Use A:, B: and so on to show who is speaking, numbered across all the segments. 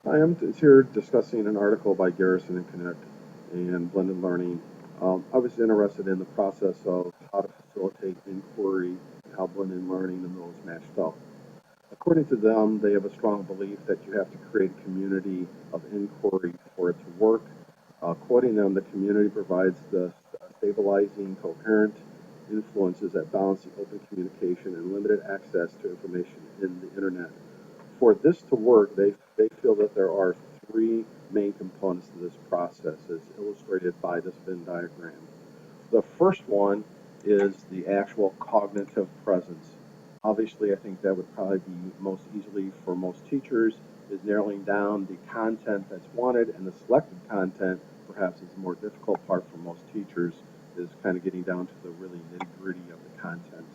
A: I am here discussing an article by Garrison and Connect and blended learning. I was interested in the process of how to facilitate inquiry and how blended learning and those matched up. According to them, they have a strong belief that you have to create a community of inquiry for it to work. Quoting them, the community provides the stabilizing, coherent influences that balance the open communication and limited access to information in the internet. For this to work, they feel that there are three main components to this process, as illustrated by this Venn diagram. The first one is the actual cognitive presence. Obviously, I think that would probably be most easily for most teachers is narrowing down the content that's wanted, and the selected content perhaps is the more difficult part for most teachers is kind of getting down to the really nitty gritty of the content.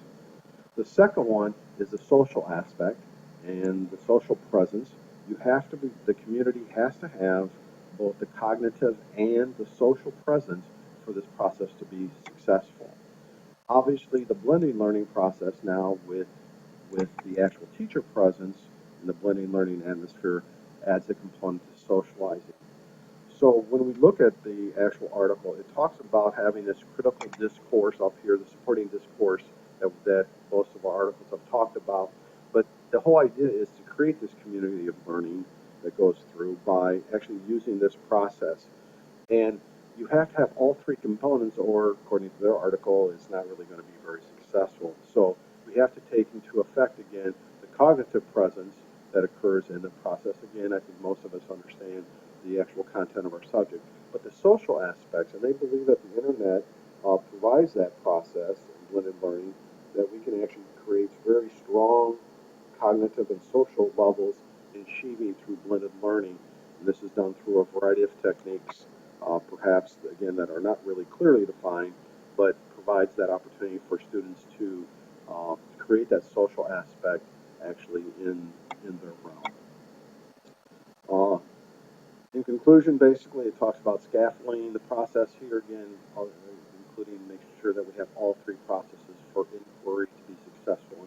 A: The second one is the social aspect and the social presence. The community has to have both the cognitive and the social presence for this process to be successful. Obviously, the blending learning process now with the actual teacher presence in the blending learning atmosphere adds a component to socializing. So when we look at the actual article, it talks about having this critical discourse up here, the supporting discourse that most of our articles have talked about. But the whole idea is to create this community of learning that goes through by actually using this process. And you have to have all three components, or according to their article, it's not really going to be very successful. So we have to take into effect again the cognitive presence that occurs in the process. Again, I think most of us understand the actual content of our subject, but the social aspects, and they believe that the internet provides that process in blended learning that we can actually create very strong cognitive and social levels in achieving through blended learning. And this is done through a variety of techniques, perhaps again that are not really clearly defined, but provides that opportunity for students to create that social aspect actually in their realm. Uh, in conclusion, basically, it talks about scaffolding the process here again, including making sure that we have all three processes for inquiry to be successful